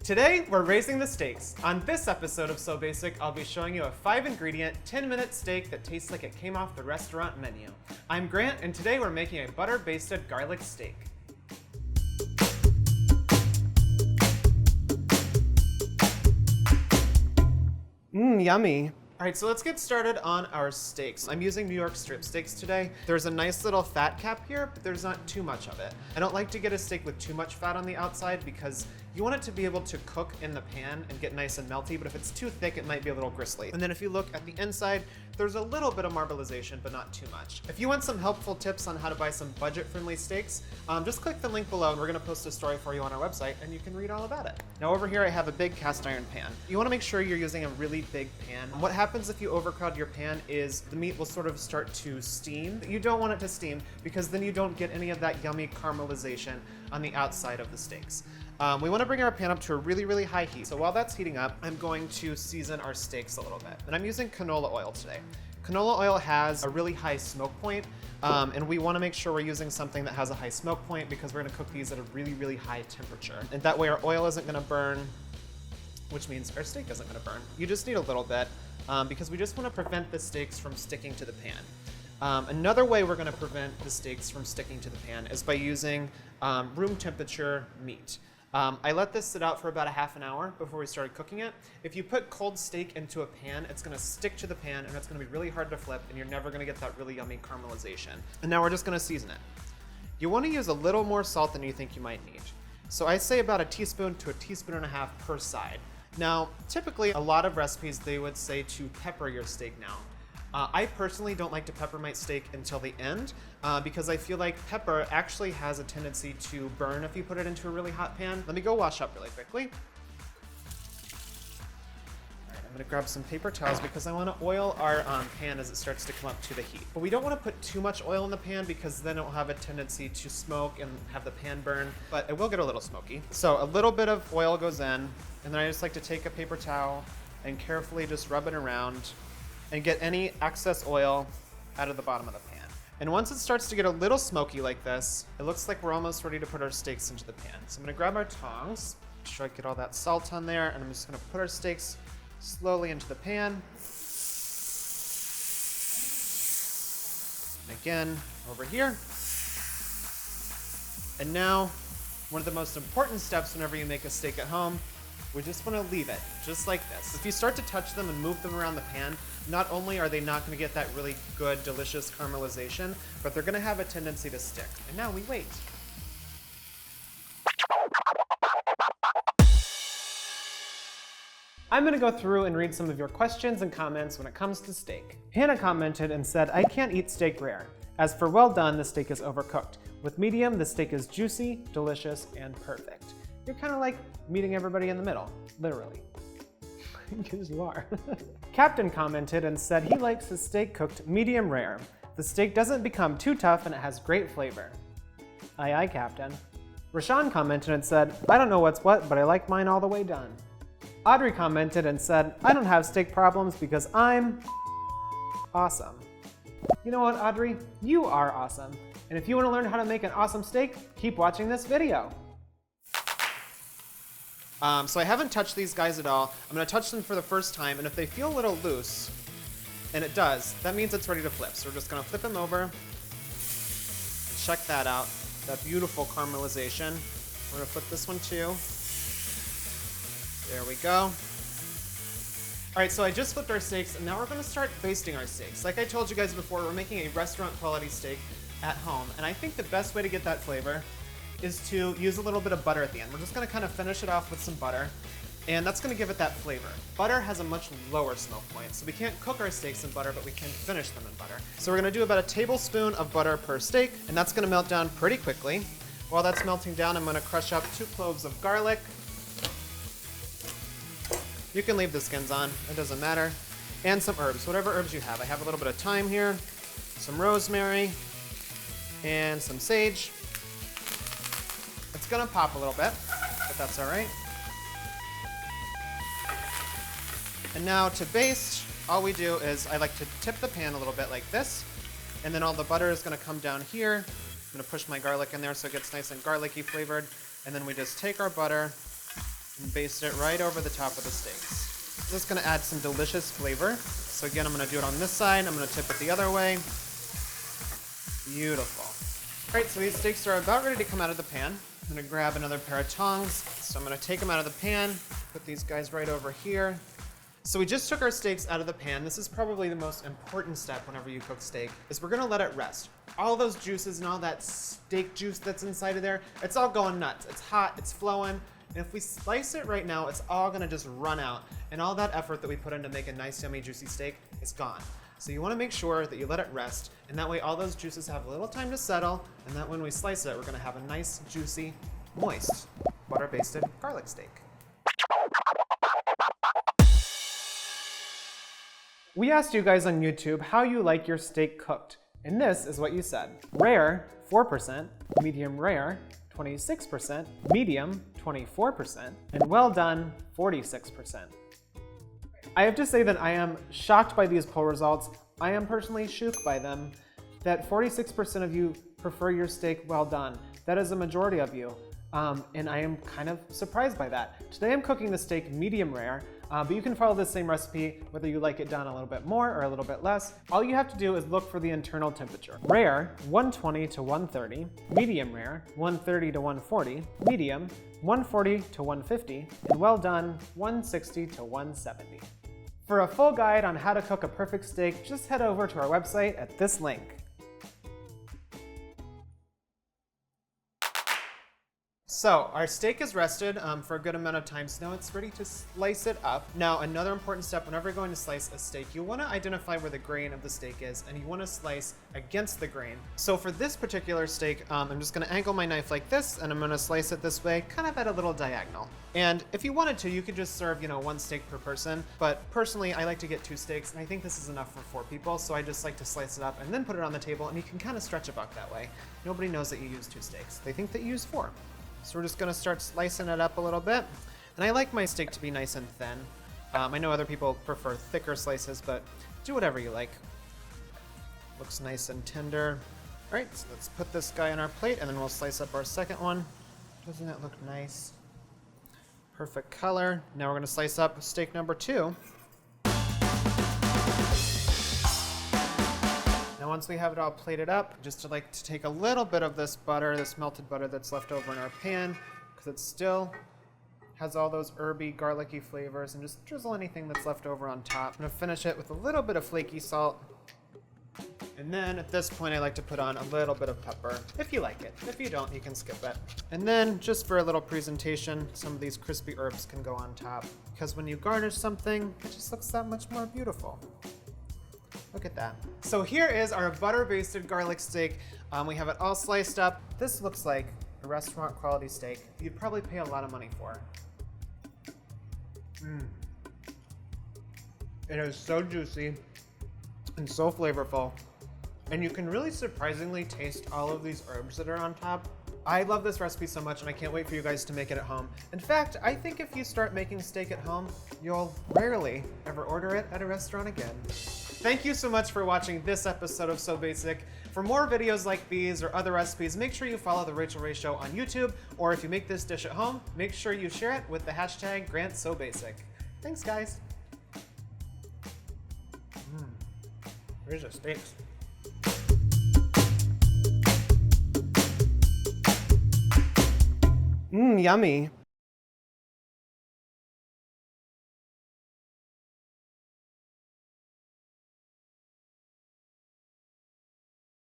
Today, we're raising the stakes. On this episode of So Basic, I'll be showing you a 5-ingredient, 10-minute steak that tastes like it came off the restaurant menu. I'm Grant, and today we're making a butter-basted garlic steak. Yummy. All right, so let's get started on our steaks. I'm using New York strip steaks today. There's a nice little fat cap here, but there's not too much of it. I don't like to get a steak with too much fat on the outside because you want it to be able to cook in the pan and get nice and melty, but if it's too thick, it might be a little gristly. And then if you look at the inside, there's a little bit of marbleization, but not too much. If you want some helpful tips on how to buy some budget-friendly steaks, just click the link below and we're gonna post a story for you on our website and you can read all about it. Now over here, I have a big cast iron pan. You wanna make sure you're using a really big pan. What happens if you overcrowd your pan is the meat will sort of start to steam. You don't want it to steam because then you don't get any of that yummy caramelization on the outside of the steaks. We want to bring our pan up to a really, really high heat. So while that's heating up, I'm going to season our steaks a little bit. And I'm using canola oil today. Canola oil has a really high smoke point, and we want to make sure we're using something that has a high smoke point because we're going to cook these at a really, really high temperature. And that way our oil isn't going to burn, which means our steak isn't going to burn. You just need a little bit because we just want to prevent the steaks from sticking to the pan. Another way we're going to prevent the steaks from sticking to the pan is by using room temperature meat. I let this sit out for about a half an hour before we started cooking it. If you put cold steak into a pan, it's gonna stick to the pan and it's gonna be really hard to flip and you're never gonna get that really yummy caramelization. And now we're just gonna season it. You wanna use a little more salt than you think you might need. So I say about a teaspoon to a teaspoon and a half per side. Now, typically a lot of recipes, they would say to pepper your steak now. I personally don't like to pepper my steak until the end because I feel like pepper actually has a tendency to burn if you put it into a really hot pan. Let me go wash up really quickly. All right, I'm gonna grab some paper towels because I wanna oil our pan as it starts to come up to the heat. But we don't wanna put too much oil in the pan because then it will have a tendency to smoke and have the pan burn, but it will get a little smoky. So a little bit of oil goes in, and then I just like to take a paper towel and carefully just rub it around and get any excess oil out of the bottom of the pan. And once it starts to get a little smoky like this, it looks like we're almost ready to put our steaks into the pan. So I'm gonna grab our tongs, make sure I get all that salt on there, and I'm just gonna put our steaks slowly into the pan. And again, over here. And now, one of the most important steps whenever you make a steak at home, we just want to leave it just like this. If you start to touch them and move them around the pan, not only are they not going to get that really good, delicious caramelization, but they're going to have a tendency to stick. And now we wait. I'm going to go through and read some of your questions and comments when it comes to steak. Hannah commented and said, I can't eat steak rare. As for well done, the steak is overcooked. With medium, the steak is juicy, delicious, and perfect. You're kind of like meeting everybody in the middle, literally. Because you are. Captain commented and said he likes his steak cooked medium rare. The steak doesn't become too tough and it has great flavor. Aye, aye, Captain. Rashawn commented and said, I don't know what's what, but I like mine all the way done. Audrey commented and said, I don't have steak problems because I'm awesome. You know what, Audrey? You are awesome. And if you want to learn how to make an awesome steak, keep watching this video. So I haven't touched these guys at all. I'm gonna touch them for the first time, and if they feel a little loose, and it does, that means it's ready to flip. So we're just gonna flip them over, and check that out, that beautiful caramelization. We're gonna flip this one too. There we go. All right, so I just flipped our steaks, and now we're gonna start basting our steaks. Like I told you guys before, we're making a restaurant quality steak at home, and I think the best way to get that flavor is to use a little bit of butter at the end. We're just gonna kind of finish it off with some butter, and that's gonna give it that flavor. Butter has a much lower smoke point, so we can't cook our steaks in butter, but we can finish them in butter. So we're gonna do about a tablespoon of butter per steak, and that's gonna melt down pretty quickly. While that's melting down, I'm gonna crush up 2 cloves of garlic. You can leave the skins on, it doesn't matter. And some herbs, whatever herbs you have. I have a little bit of thyme here, some rosemary, and some sage. It's gonna pop a little bit, but that's all right. And now to baste, all we do is I like to tip the pan a little bit like this, and then all the butter is gonna come down here. I'm gonna push my garlic in there so it gets nice and garlicky flavored, and then we just take our butter and baste it right over the top of the steaks. This is gonna add some delicious flavor. So again, I'm gonna do it on this side. I'm gonna tip it the other way. Beautiful. All right, so these steaks are about ready to come out of the pan. I'm gonna grab another pair of tongs. So I'm gonna take them out of the pan, put these guys right over here. So we just took our steaks out of the pan. This is probably the most important step whenever you cook steak, is we're gonna let it rest. All those juices and all that steak juice that's inside of there, it's all going nuts. It's hot, it's flowing. And if we slice it right now, it's all gonna just run out. And all that effort that we put in to make a nice, yummy, juicy steak is gone. So you wanna make sure that you let it rest, and that way all those juices have a little time to settle, and that when we slice it, we're gonna have a nice, juicy, moist, butter-basted garlic steak. We asked you guys on YouTube how you like your steak cooked, and this is what you said. Rare, 4%, medium rare, 26%, medium, 24%, and well done, 46%. I have to say that I am shocked by these poll results. I am personally shook by them, that 46% of you prefer your steak well done. That is a majority of you, and I am kind of surprised by that. Today I'm cooking the steak medium rare, but you can follow the same recipe whether you like it done a little bit more or a little bit less. All you have to do is look for the internal temperature. Rare, 120 to 130. Medium rare, 130 to 140. Medium, 140 to 150. And well done, 160 to 170. For a full guide on how to cook a perfect steak, just head over to our website at this link. So our steak is rested for a good amount of time, so now it's ready to slice it up. Now, another important step, whenever you're going to slice a steak, you want to identify where the grain of the steak is, and you want to slice against the grain. So for this particular steak, I'm just going to angle my knife like this, and I'm going to slice it this way, kind of at a little diagonal. And if you wanted to, you could just serve, one steak per person, but personally, I like to get 2 steaks, and I think this is enough for 4 people, so I just like to slice it up and then put it on the table, and you can kind of stretch a buck that way. Nobody knows that you use 2 steaks. They think that you use 4. So we're just gonna start slicing it up a little bit. And I like my steak to be nice and thin. I know other people prefer thicker slices, but do whatever you like. Looks nice and tender. All right, so let's put this guy on our plate, and then we'll slice up our second one. Doesn't that look nice? Perfect color. Now we're gonna slice up steak number 2. Now once we have it all plated up, just to take a little bit of this butter, this melted butter that's left over in our pan, because it still has all those herby, garlicky flavors, and just drizzle anything that's left over on top. I'm gonna finish it with a little bit of flaky salt. And then at this point, I like to put on a little bit of pepper, if you like it. If you don't, you can skip it. And then just for a little presentation, some of these crispy herbs can go on top, because when you garnish something, it just looks that much more beautiful. Look at that. So here is our butter-basted garlic steak. We have it all sliced up. This looks like a restaurant quality steak you'd probably pay a lot of money for. It is so juicy and so flavorful. And you can really surprisingly taste all of these herbs that are on top. I love this recipe so much, and I can't wait for you guys to make it at home. In fact, I think if you start making steak at home, you'll rarely ever order it at a restaurant again. Thank you so much for watching this episode of So Basic. For more videos like these or other recipes, make sure you follow The Rachael Ray Show on YouTube, or if you make this dish at home, make sure you share it with the hashtag #GrantSoBasic. Thanks, guys. Here's the steaks. Yummy.